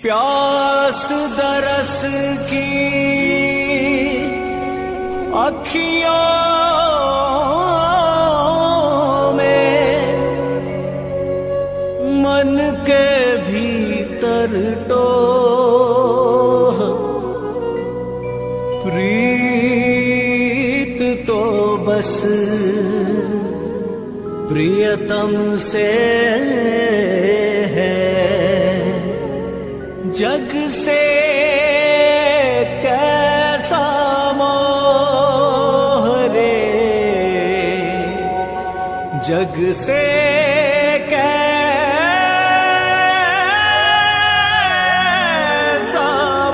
प्यास दरस की अखियों में मन के भीतर टोह प्रीत तो बस प्रियतम से है, जग से कैसा मोह रे, जग से कैसा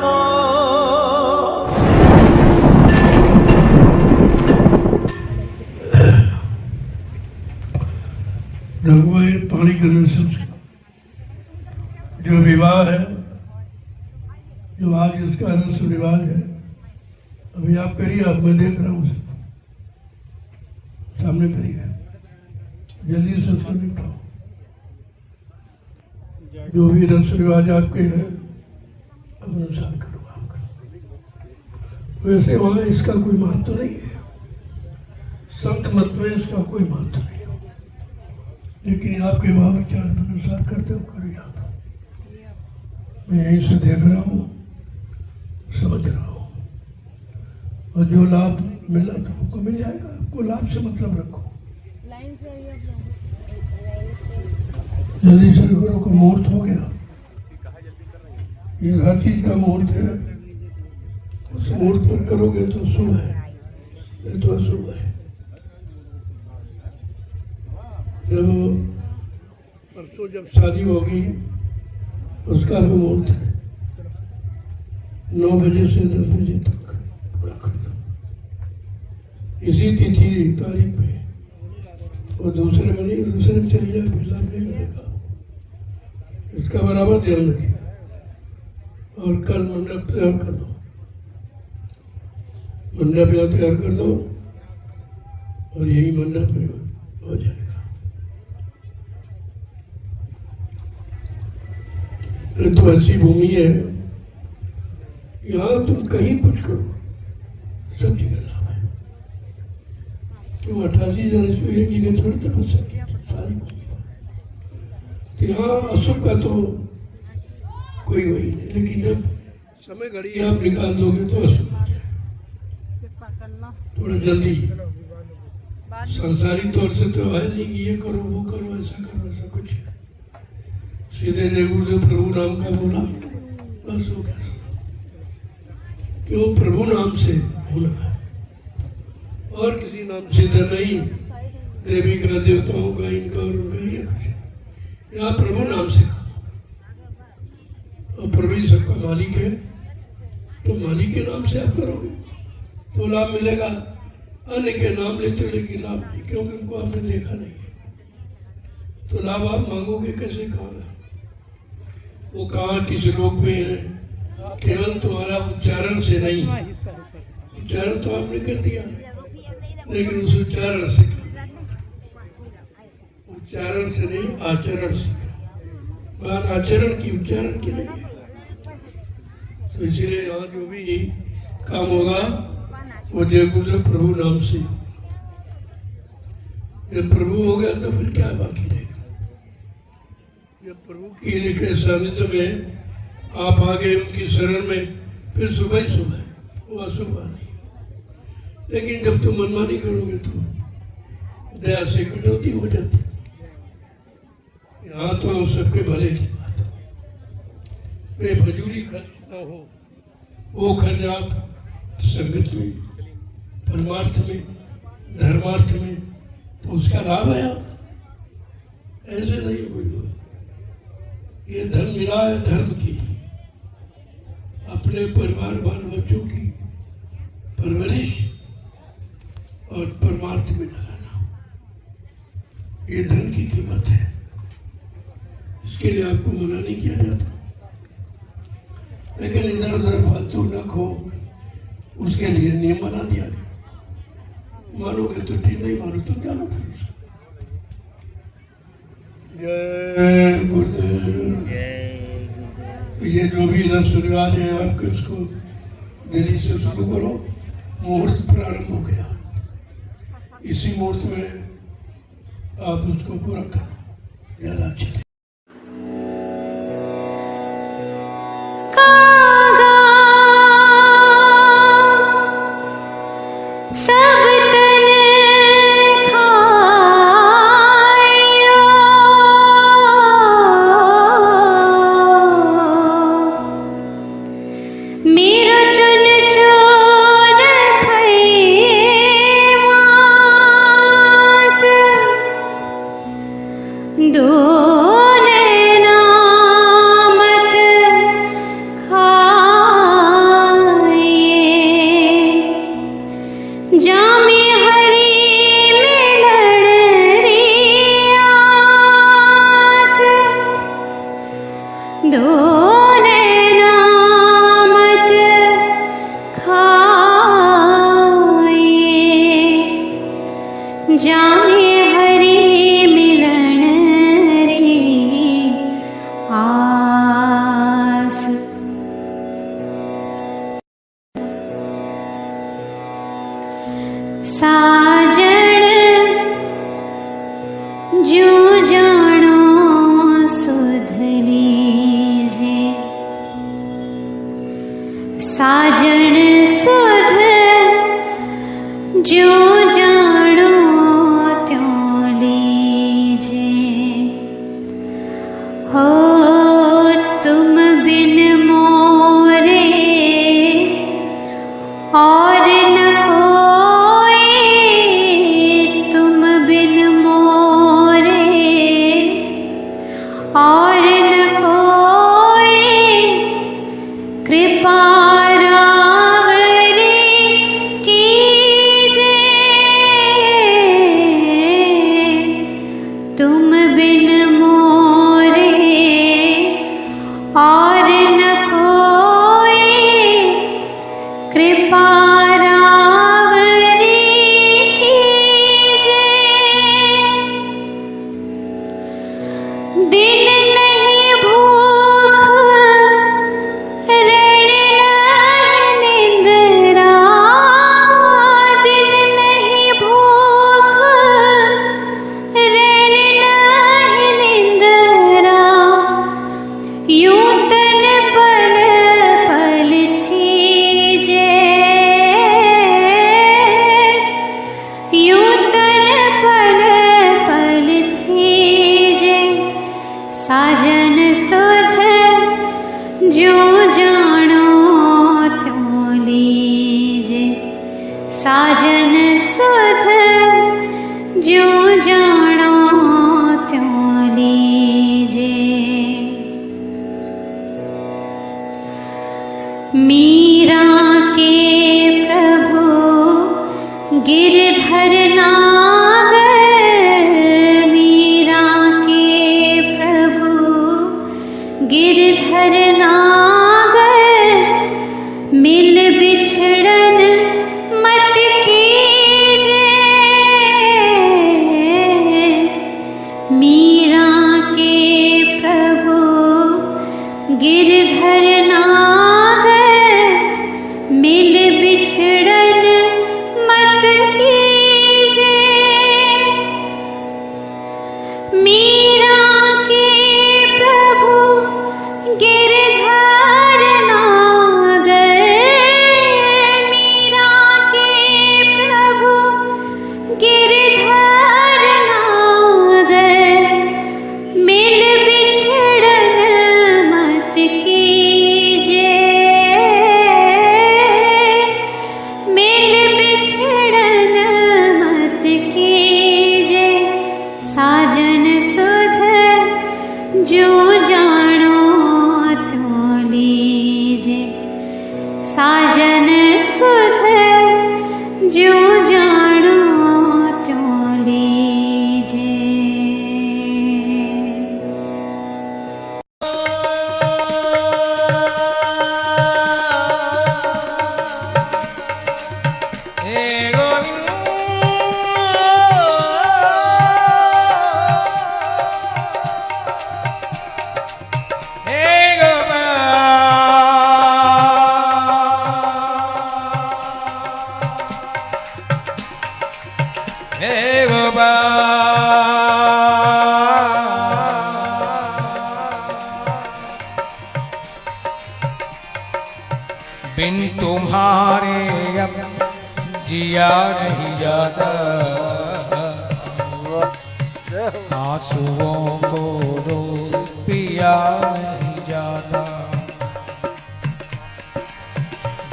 मोह। रघुवर पाणी ग्रहण जो विवाह है, जो आज इसका रस्म रिवाज है, अभी आप करिए, आप मैं देख रहा हूँ सामने करिए, जल्दी से उसको निपटाओ। जो भी रस्म रिवाज आपके हैं अब अनुसार करो आप करो। वैसे वहाँ इसका कोई महत्व नहीं है, संत मत में इसका कोई महत्व नहीं है, लेकिन आपके भाव विचार अनुसार करते हो करिए आप। मैं यहीं से देख रहा हूँ, समझ रहा हूँ, और जो लाभ मिला तो आपको मिल जाएगा। आपको लाभ से मतलब रखो। जल्दी से गुरु को मुहूर्त हो गया, ये हर चीज का मुहूर्त है, उस मुहूर्त पर करोगे तो शुभ है, नहीं तो अशुभ है। जब परसों जब शादी होगी उसका भी मुहूर्त है, 9 बजे से 10 बजे तक पूरा कर दो। इसी तिथि तारीख में, वो दूसरे में नहीं, दूसरे में चली जाए फिर लाभ नहीं मिलेगा। इसका बराबर ध्यान रखिए। और कल मंडप तैयार कर दो, मंडप यहाँ तैयार कर दो और यही मंडप में हो जाएगा। तो ऐसी भूमि है, यहाँ तुम कहीं कुछ करो सब जगह लाभ है। क्यों 88 एक जगह थोड़ी तपस्या की सारी भूमि। तो यहाँ अशुभ का तो कोई वही नहीं, लेकिन जब समय घड़ी आप निकाल दोगे तो अशुभ हो जाएगा। थोड़ा जल्दी, सांसारिक तौर से तो है नहीं कि ये करो वो करो ऐसा करो ऐसा कुछ। सीधे जय गुरुदेव प्रभु नाम का बोला बस हो गया। क्यों प्रभु नाम से होना है, और किसी नाम से तो नहीं, देवी का देवताओं का इनका और उनका ये कुछ। यहाँ प्रभु नाम से काम होगा, और प्रभु ही सबका मालिक है, तो मालिक के नाम से आप करोगे तो लाभ मिलेगा। अन्य के नाम लेते हो लेकिन लाभ नहीं, क्योंकि उनको आपने देखा नहीं है, तो लाभ आप मांगोगे कैसे, कहाँ है वो, कहाँ किस लोक में है। केवल तुम्हारा उच्चारण से नहीं, उच्चारण तो आपने कर दिया, लेकिन उस उच्चारण से, उच्चारण से नहीं आचरण से। बात आचरण की, उच्चारण की नहीं है। तो इसलिए यहाँ जो भी काम होगा वो जय गुरुदेव प्रभु नाम से। जब प्रभु हो गया तो फिर क्या बाकी रहेगा। जब प्रभु की लिखे सानिध्य में आप आ गए उनकी शरण में, फिर सुबह ही सुबह, वो अशुभ नहीं। लेकिन जब तुम मनमानी करोगे तो दया से कटौती हो जाती। यहाँ तो सबके भले की बात है, बेफजूली खर्च ना हो, वो खर्च आप संगत में, परमार्थ में, धर्मार्थ में, तो उसका लाभ है। ऐसे नहीं कोई हो, ये धन मिला है धर्म की, अपने परिवार बाल बच्चों की परवरिश और परमार्थ में लगाना, ये धन की कीमत है। इसके लिए आपको मना नहीं किया जाता, लेकिन इधर उधर फालतू न खो, उसके लिए नियम बना दिया गया। मानोगे तो ठीक, नहीं मानो तो जानो फिर उसका। जय गुरुदेव। ये जो भी इधर सूर्यवाद है आपके उसको दिल्ली से शुरू करो। मुहूर्त प्रारंभ हो गया, इसी मुहूर्त में आप उसको पूरा करो, ज़्यादा अच्छा है। जो जानो बिन तुम्हारे अब जिया नहीं जाता, आंसुओं को रोज पिया नहीं जाता।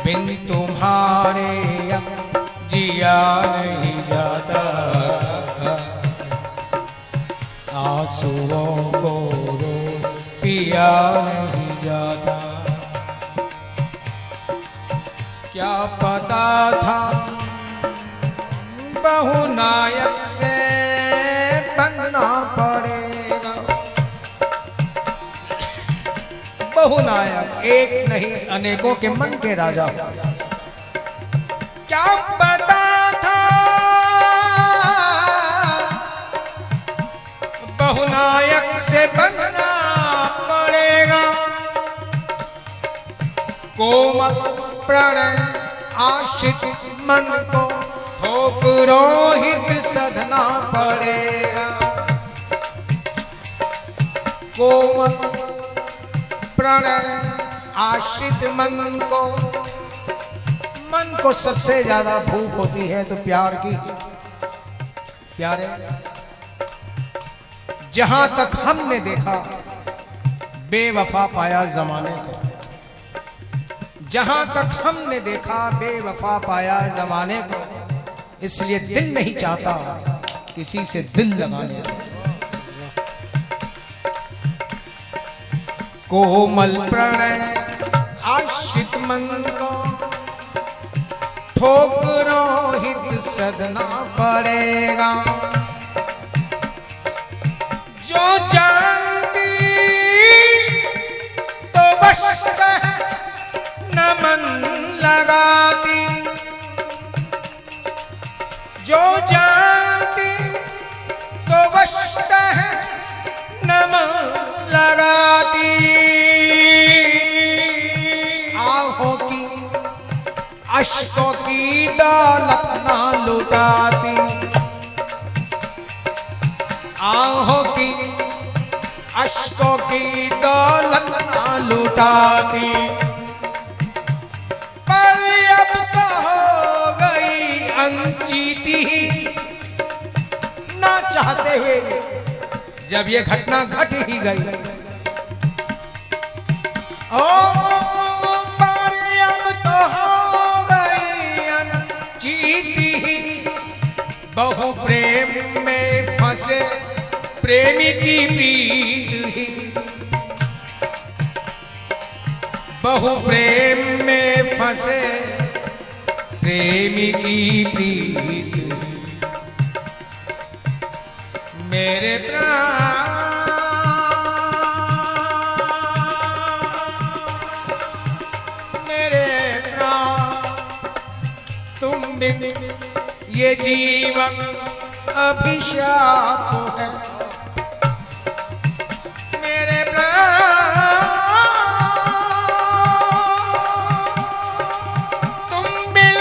बिन तुम्हारे अब जिया नहीं जाता, आंसुओं को रोज पिया नहीं जाता। क्या पता था बहुनायक से बनना पड़ेगा, बहुनायक एक नहीं अनेकों के मन के राजा। क्या पता था बहुनायक से बनना पड़ेगा, कोमल प्रणय आशित मन को हो पुरोहित सधना पड़ेगा। कोमल प्रणय आशित मन को सबसे ज्यादा भूख होती है तो प्यार की। प्यारे जहां तक हमने देखा बेवफा पाया जमाने को, जहां तक हमने देखा बेवफा पाया जमाने को, इसलिए दिल नहीं चाहता किसी से दिल लगाने को। कोमल प्रणय आशित मन को ठोकरोहित सदना पड़ेगा। जो जानती तो बस नमन लगाती, जो जानती तो बस नमन लगाती। आहों की अश्कों की दौलत ना लुटाती, आहों की अश्कों की दौलत ना लुटाती। पर अब तो हो गई अनजीती, ना चाहते हुए जब ये घटना घट ही गई। ओ पर अब तो हो गई अनजीती, बहु प्रेम में फंसे प्रेमी की प्रीत ही, बहु प्रेम में फंसे प्रेमी की प्रीत। मेरे प्राण मेरे प्राण तुम बिन ये जीवन अभिशाप है। मेरे प्राण तुम बिन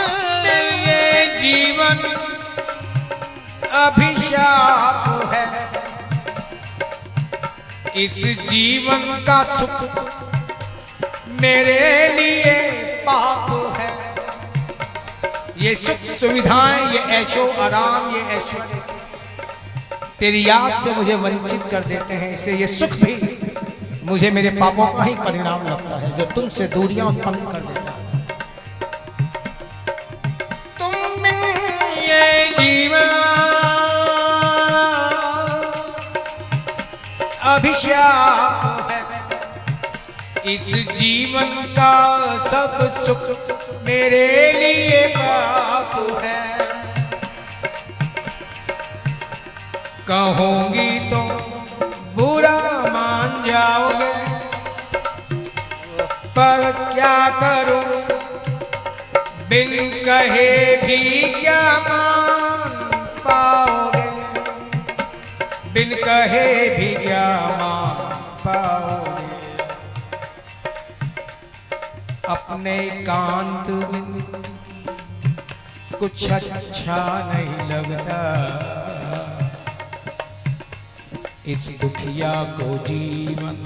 ये जीवन अभिशाप है। इस जीवन का सुख मेरे लिए पाप है। ये सुख सुविधाएं, ये ऐशो आराम, ये ऐश्वर्य तेरी याद से मुझे वंचित कर देते हैं। इसलिए ये सुख भी मुझे मेरे पापों का ही परिणाम लगता है जो तुमसे दूरियां उत्पन्न कर देता है। तुम ये जीवन अभिशाप है। इस जीवन का सब सुख मेरे लिए पाप है। कहूंगी तो बुरा मान जाओगे, पर क्या करूं बिन कहे भी क्या मान पाओगे, बिन कहे भी क्या मान पाओगे। अपने कांत में कुछ अच्छा नहीं लगता, इस दुखिया को जीवन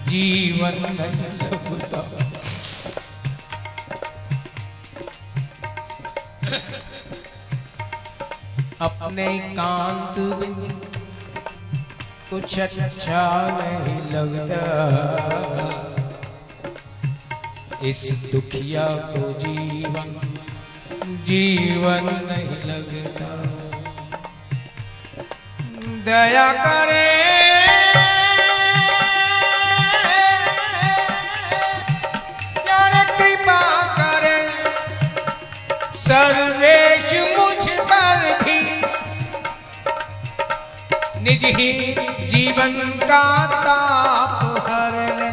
जीवन नहीं लगता। अपने कांत में कुछ अच्छा नहीं लगता, इस दुखिया को जीवन नहीं लगता। दया करे कृपा करे सर्वेश मुझ पर भी, निज ही जीवन का ताप हर ले,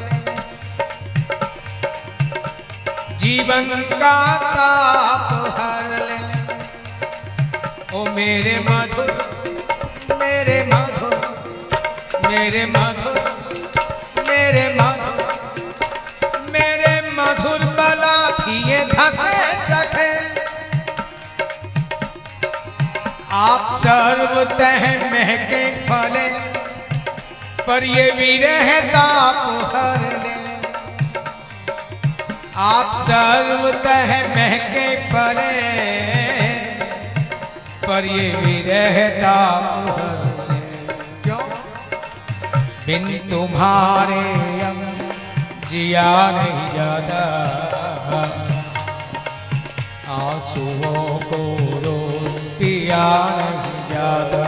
जीवन का ताप हर ले। ओ मेरे मधुर मेरे मधुर मेरे मधुर मेरे मधुर मेरे मधुर बला थिए धसे सके, आप सर्वतः महके फले, पर ये विरह ताप हर ले। आप सर्वतः महके फले, पर ये विरह ताप हर ले। क्यों? बिन तुम्हारे अब जिया नहीं जाता, आंसुओं को रोज पिया नहीं जाता,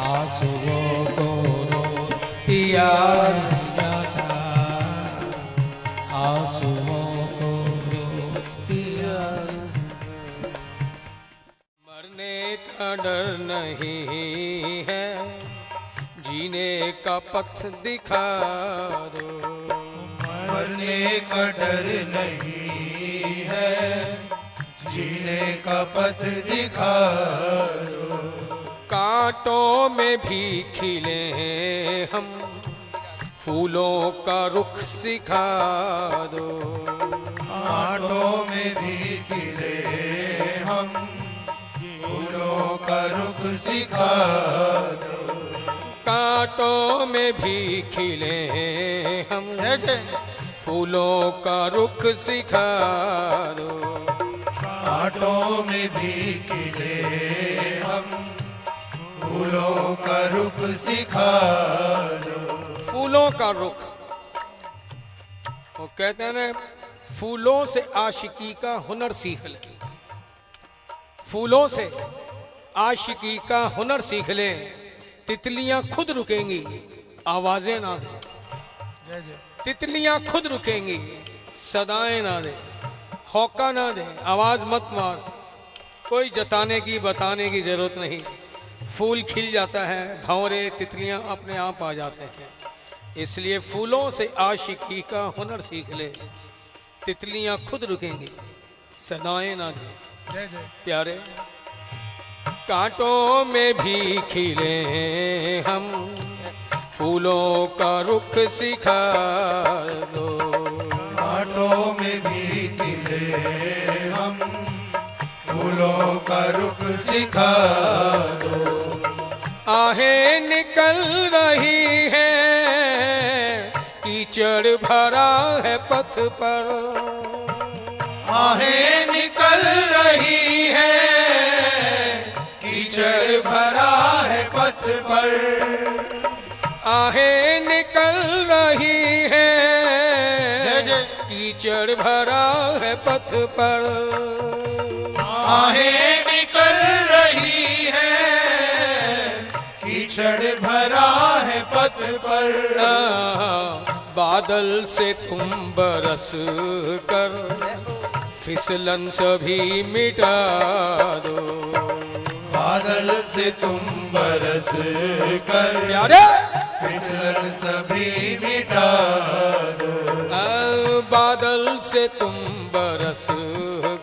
आंसुओं को रोज पिया नहीं जाता, आंसुओं को रोज पिया। मरने का डर नहीं है, जीने का पथ दिखा दो। मरने का डर नहीं है, जीने का पथ दिखा दो। कांटों में भी खिले हम, फूलों का रुख सिखा दो। कांटों में भी खिले हम, फूलों का रुख सिखा दो। कांटों में भी खिले हम, फूलों का रुख सिखा दो। कांटों में भी खिले हम, फूलों का रुख सिखा दो। फूलों का रुख, वो कहते हैं ना, फूलों से आशिकी का हुनर सीख ले। फूलों से आशिकी का हुनर सीख ले, तितलियां खुद रुकेंगी, आवाजें ना दे। तितलियां खुद रुकेंगी, सदाएं ना दे, हौका ना दे, आवाज मत मार। कोई जताने की बताने की जरूरत नहीं। फूल खिल जाता है, भंवरे तितलियां अपने आप आ जाते हैं। इसलिए फूलों से आशिकी का हुनर सीख ले, तितलियां खुद रुकेंगी, सदाएं ना दे। प्यारे, कांटों में भी खिले हम, फूलों का रुख सिखा दो। कांटों में भी खिले हम, फूलों का रुख सिखा दो। आहें निकल रही है, कीचड़ भरा है पथ पर। आहें निकल रही है, कीचड़ भरा है पथ पर। आहें निकल रही है, कीचड़ भरा है पथ पर। आहें निकल रही है, कीचड़ भरा है पथ पर। बादल से तुम बरस कर, फिसलन सभी मिटा दो। बादल से तुम बरस कर, प्यारे, फिसलन सभी मिटा दो। बादल से तुम बरस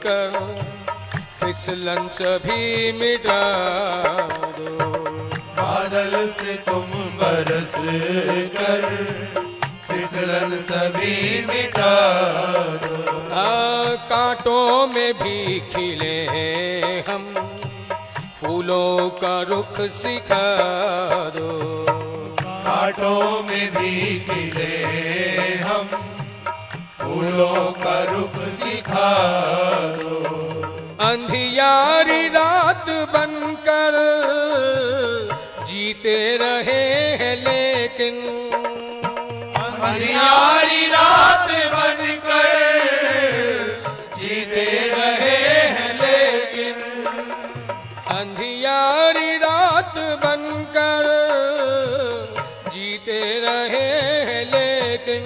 कर, फिसलन सभी मिटा दो। बादल से तुम बरस कर, फिसलन सभी मिटा दो। कांटों में भी खिले हम, फूलों का रुख सिखा दो। कांटों में भी खिले हम, फूलों का रुख सिखा दो। अंधियारी रात बनकर जीते रहे हैं लेकिन, अंधियारी रात बनकर जीते रहे हैं लेकिन, अंधियारी रात बनकर जीते रहे हैं लेकिन,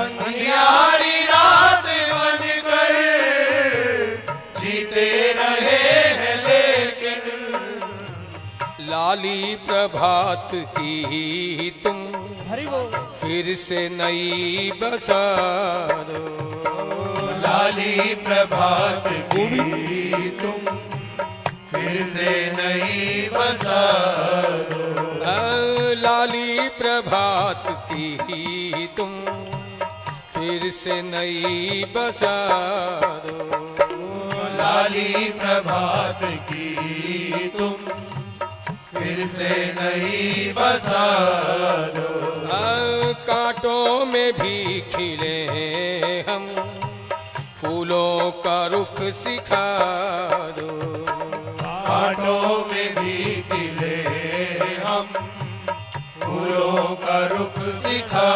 अंधियारी रात बनकर जीते रहे हैं लेकिन, लाली प्रभात की तुम फिर से नई बसारो, लाली प्रभात की तुम फिर से नई बसारो, लाली प्रभात की तुम फिर से नई बसारो, लाली प्रभात की तुम फिर से नई बसारो, कांटों में भी खिले हम फूलों का रुख सिखा दो, कांटों में भी खिले हम फूलों का रुख सिखा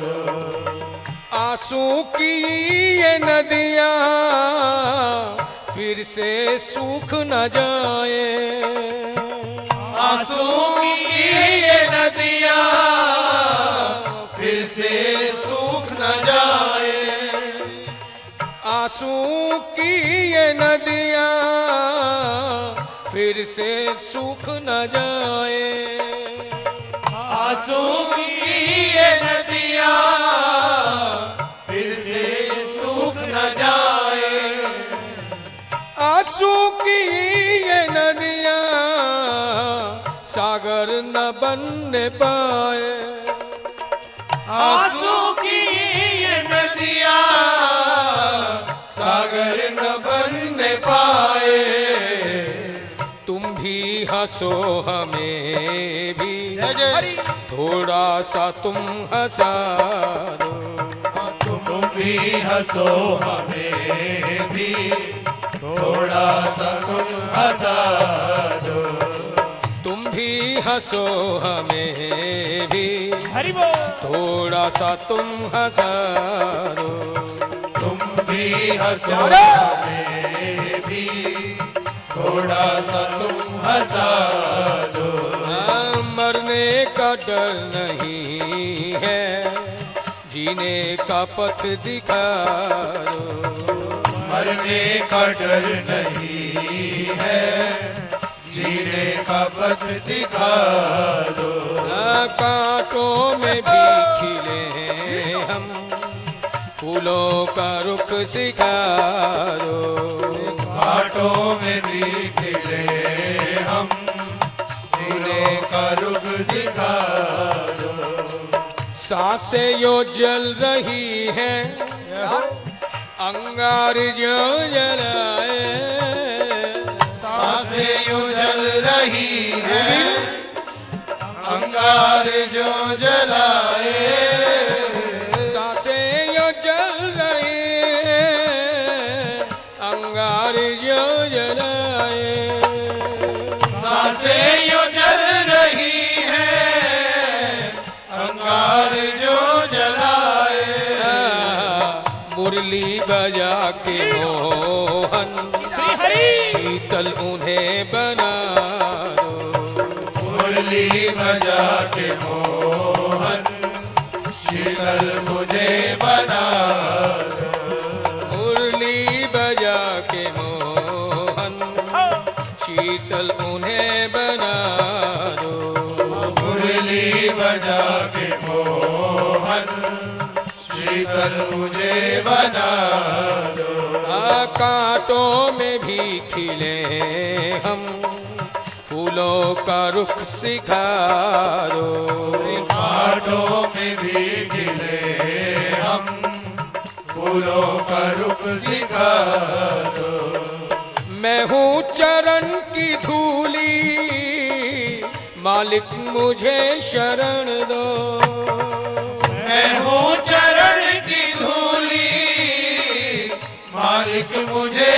दो, आंसू की ये नदियाँ फिर से सूख न जाए, आंसू की ये नदियाँ फिर से सूख न जाए, आंसू की ये नदियाँ फिर से सूख न जाए, आंसू की ये नदियाँ फिर से सूख न जाए, आंसू की ये नदियाँ सागर न बनने पाए, आंसू की ये नदियाँ सागर न बनने पाए, तुम भी हंसो हमें भी थोड़ा सा तुम हंसा दो, तुम भी हंसो हमें भी थोड़ा सा तुम हंसा दो, तुम भी हंसो हमें भी थोड़ा सा तुम हंसा दो, तुम भी हंसो हमें भी थोड़ा सा तुम हंसा दो, मरने का डर नहीं है जीने का पथ दिखा दो, मरने का डर नहीं है जीने का पथ दिखा दो, कांटों में भी खिले हम फूलों का रुख सिखा दो, कांटों में भी खिले हम फूलों का रुख दिखा दो, सांसें यो जल रही है अंगार जो जलाए, सांसें यूं जल रही है अंगार जो जलाए, सांसें यो जल रही है अंगार जो जलाए, सांसें यूं जल रही है अंगार जो जलाए, मुरली बजा के मोहन शीतल उन्हें बना दो, मुरली बजा के मोहन शीतल मुझे बना दो, मुरली बजा के मोहन शीतल उन्हें बना दो, मुरली बजा के मोहन शीतल मुझे बना दो, कांटों में भी खिले हम फूलों का रुख सिखा दो, कांटों में भी खिले हम फूलों का रुख सिखा दो, मैं हूँ चरण की धूली मालिक मुझे शरण दो, मैं हूँ चरण की धूली मालिक मुझे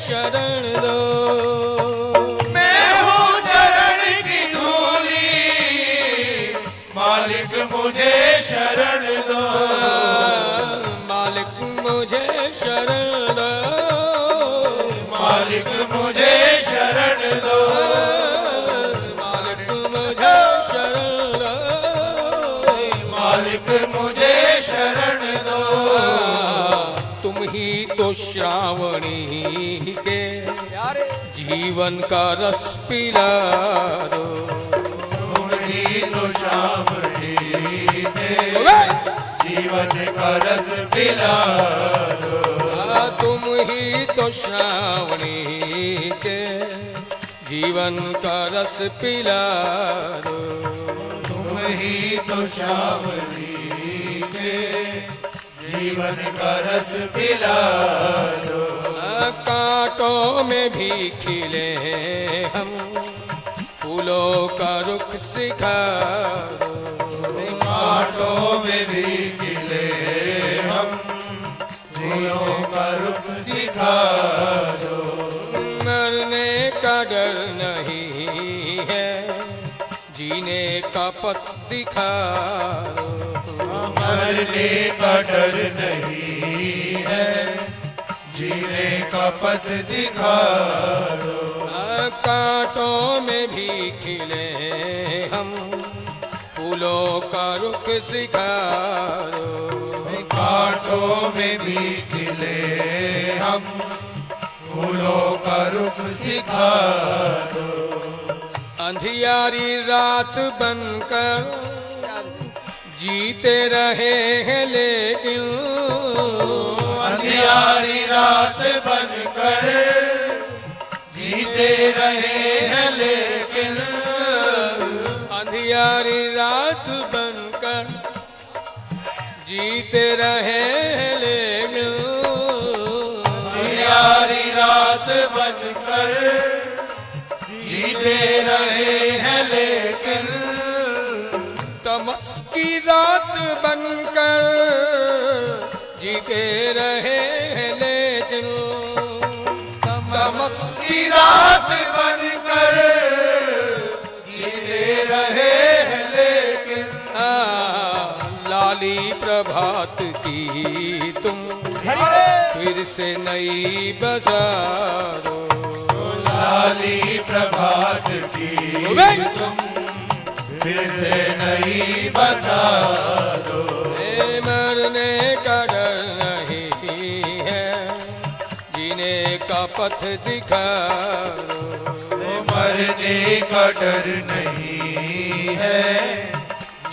शरण दो। मैं हूँ चरण की धूली, मालिक मुझे शरण दो। मालिक मुझे शरण दो। मालिक मुझे शरण दो। मालिक मुझे शरण दो। मालिक मुझे शरण दो। तुम ही तो श्रावणी के जीवन का रस पिला दो। तुम ही तो श्रावणी के जीवन का रस पिला दो। तुम ही तो श्रावणी के जीवन का रस पिला दो। तुम ही तो श्रावणी के जीवन का रस पिला दो। कांटों में भी खिले हम फूलों का रुख सिखा दो। कांटों में भी खिले हम फूलों का रुख सिखा दो। मरने का डर नहीं है, जीने का पथ दिखा दो। मरने का डर नहीं है, जीने का पथ दिखा दो। कांटों में भी खिले हम फूलों का रुख सिखा दो। कांटों में भी खिले हम फूलों का रुख सिखा दो। अंधियारी रात बनकर जीते रहे हैं लेकिन, अंधियारी रात बनकर जीते रहे हैं लेकिन। अंधियारी रात बनकर जीते रहे हैं लेकिन। अंधियारी रात बनकर जीते रहे हैं लेकिन। तमस की रात बनकर जीते रहे हैं लेकिन। तमस की रात बनकर जीते रहे हैं लेकिन। लाली प्रभात की तुम फिर से नई बजारो। लाली प्रभात की तुम फिर से नई बसा दो। मरने का डर नहीं है, जीने का पथ दिखा दो। मरने का डर नहीं है,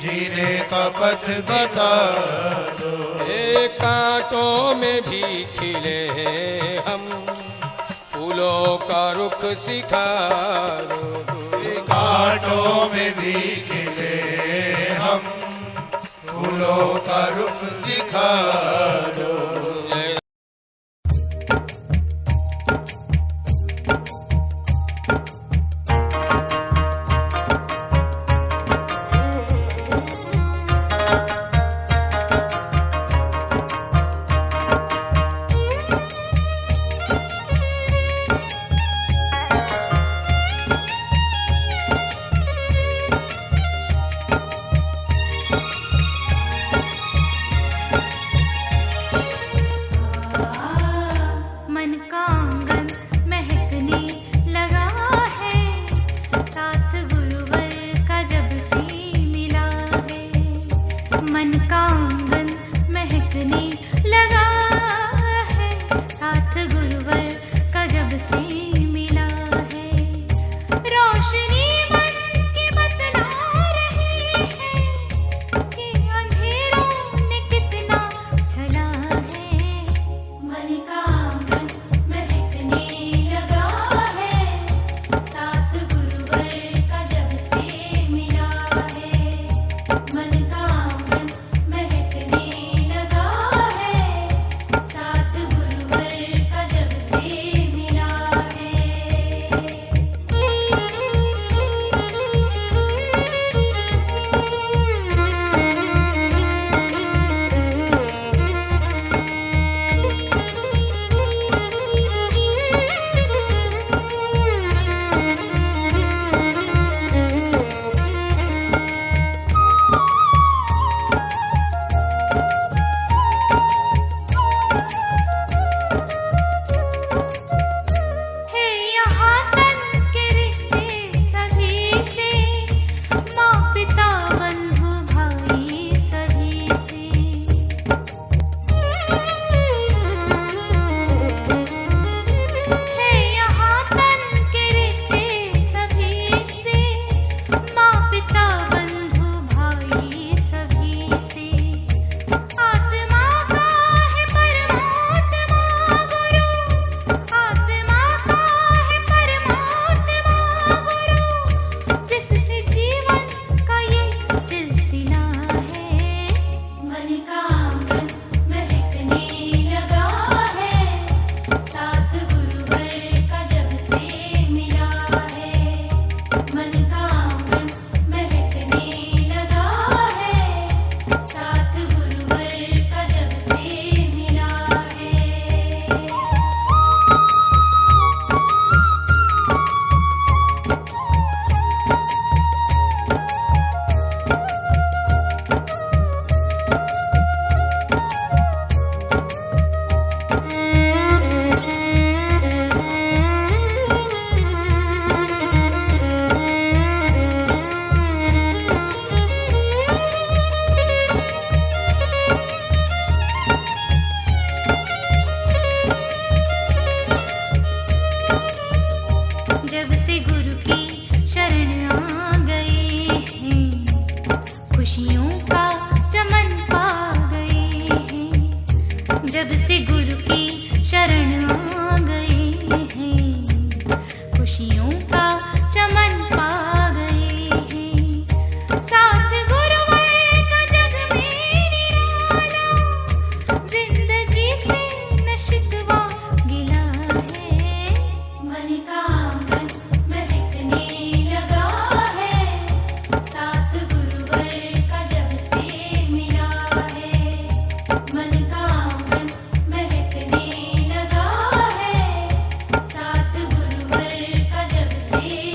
जीने का पथ बता दो। कांटों में भी खिले हम फूलों का रुख सिखा दो। कांटों में भी खिले हम फूलों का रुख सिखा दो। मन का आंगन महकने लगा है, साथ गुरुवर का जब से मिला है। मन का आंगन महकने लगा है, साथ गुरुवर का जब से